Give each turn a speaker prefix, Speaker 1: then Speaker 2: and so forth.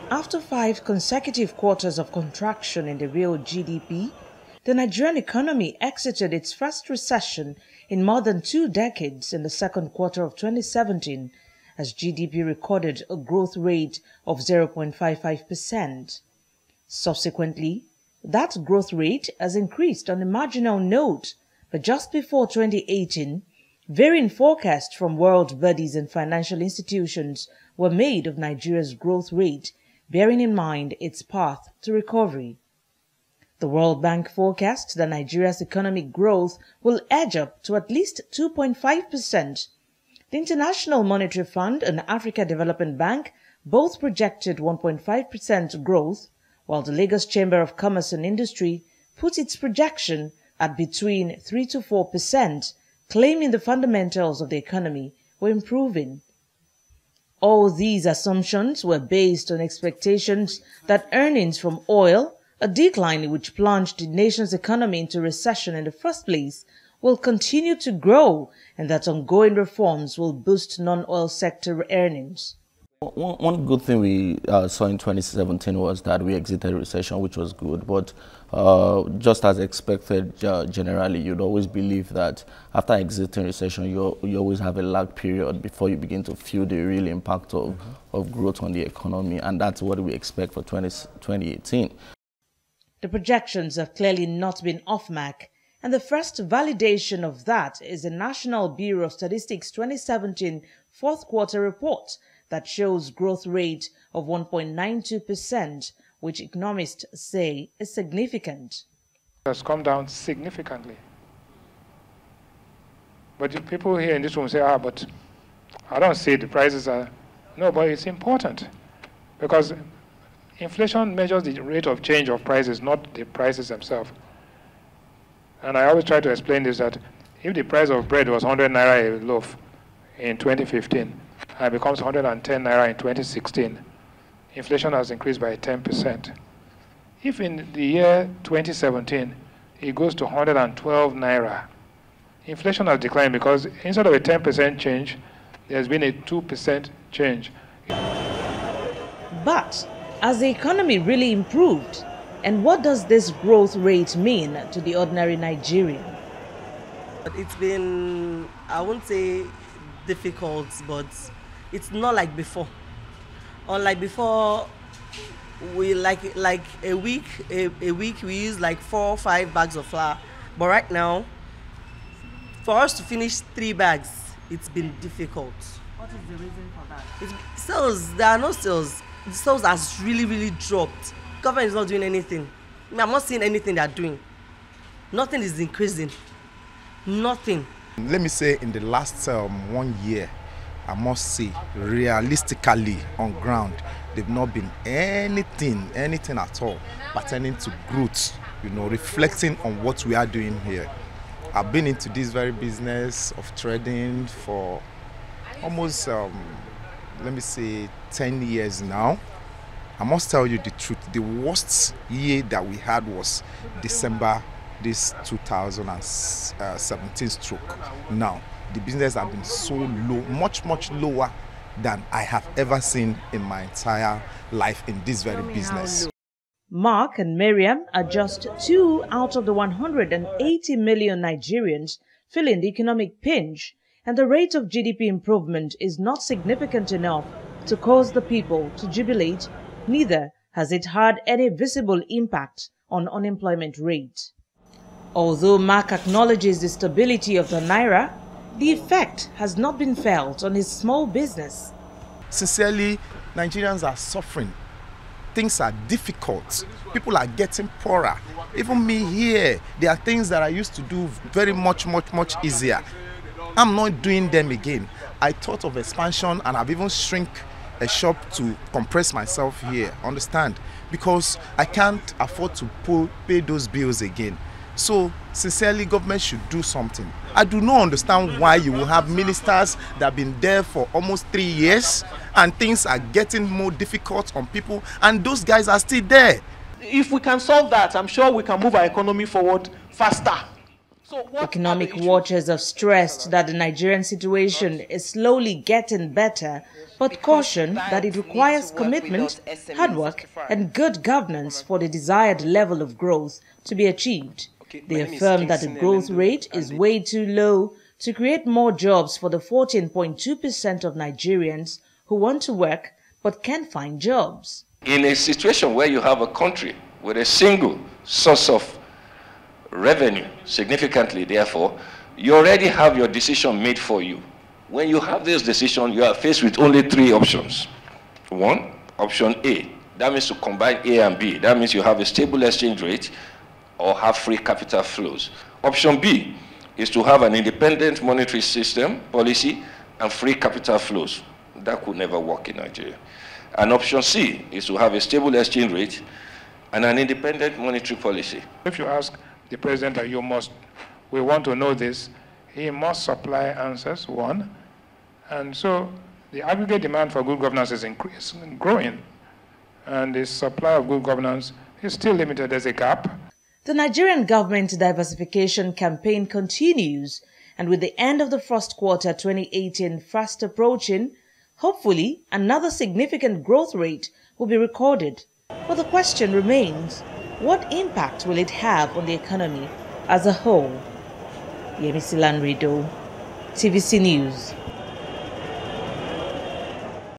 Speaker 1: After 5 consecutive quarters of contraction in the real GDP, the Nigerian economy exited its first recession in more than 2 decades in the second quarter of 2017, as GDP recorded a growth rate of 0.55%. Subsequently, that growth rate has increased on a marginal note, but just before 2018, varying forecasts from world bodies and financial institutions were made of Nigeria's growth rate, bearing in mind its path to recovery. The World Bank forecasts that Nigeria's economic growth will edge up to at least 2.5%. The International Monetary Fund and Africa Development Bank both projected 1.5% growth, while the Lagos Chamber of Commerce and Industry put its projection at between 3 to 4%, claiming the fundamentals of the economy were improving. All these assumptions were based on expectations that earnings from oil, a decline which plunged the nation's economy into recession in the first place, will continue to grow and that ongoing reforms will boost non-oil sector earnings.
Speaker 2: One good thing we saw in 2017 was that we exited recession, which was good. But just as expected, generally, you'd always believe that after exiting recession, you always have a lag period before you begin to feel the real impact of growth on the economy. And that's what we expect for 2018.
Speaker 1: The projections have clearly not been off mark, and the first validation of that is the National Bureau of Statistics 2017 fourth quarter report that shows growth rate of 1.92%, which economists say is significant.
Speaker 3: It has come down significantly. But the people here in this room say, but I don't see the prices are... No, but it's important because inflation measures the rate of change of prices, not the prices themselves. And I always try to explain this, that if the price of bread was 100 naira a loaf in 2015, and becomes 110 naira in 2016, inflation has increased by 10%. If in the year 2017, it goes to 112 naira, inflation has declined because instead of a 10% change, there's been a 2% change.
Speaker 1: But has the economy really improved? And what does this growth rate mean to the ordinary Nigerian?
Speaker 4: It's been, I won't say difficult, but it's not like before. Unlike before, we like a week we use like 4 or 5 bags of flour. But right now, for us to finish 3 bags, it's been difficult. What is the reason for that? Sales, there are no sales. The sales has really dropped. Government is not doing anything. I'm not seeing anything they're doing. Nothing is increasing. Nothing.
Speaker 5: Let me say in the last 1 year, I must say, realistically on ground, they've not been anything at all pertaining to growth, reflecting on what we are doing here. I've been into this very business of trading for almost, let me say, 10 years now. I must tell you the truth, the worst year that we had was December this 2017 stroke. Now, the business has been so low, much lower than I have ever seen in my entire life in this very business.
Speaker 1: Mark and Miriam are just 2 out of the 180 million Nigerians feeling the economic pinch, and the rate of GDP improvement is not significant enough to cause the people to jubilate. Neither has it had any visible impact on unemployment rate. Although Mark acknowledges the stability of the Naira, the effect has not been felt on his small business.
Speaker 5: Sincerely, Nigerians are suffering. Things are difficult. People are getting poorer. Even me here, there are things that I used to do very much easier. I'm not doing them again. I thought of expansion and I've even shrunk a shop to compress myself here, understand? Because I can't afford to pay those bills again. So, sincerely, government should do something. I do not understand why you will have ministers that have been there for almost 3 years and things are getting more difficult on people and those guys are still there.
Speaker 6: If we can solve that, I'm sure we can move our economy forward faster.
Speaker 1: Economic watchers have stressed that the Nigerian situation is slowly getting better, but caution that it requires commitment, hard work, and good governance for the desired level of growth to be achieved. They affirm that the growth rate is way too low to create more jobs for the 14.2% of Nigerians who want to work but can't find jobs.
Speaker 6: In a situation where you have a country with a single source of revenue, significantly therefore, you already have your decision made for you. When you have this decision, you are faced with only three options. One, option A. That means to combine A and B. That means you have a stable exchange rate or have free capital flows. Option B is to have an independent monetary system, policy, and free capital flows. That could never work in Nigeria. And option C is to have a stable exchange rate and an independent monetary policy.
Speaker 3: If you ask the president that we want to know this, he must supply answers, one. And so the aggregate demand for good governance is growing. And the supply of good governance is still limited. There's a gap.
Speaker 1: The Nigerian government diversification campaign continues, and with the end of the first quarter 2018 fast approaching, hopefully another significant growth rate will be recorded. But the question remains, what impact will it have on the economy as a whole? Yemisi Lanrido, TVC News.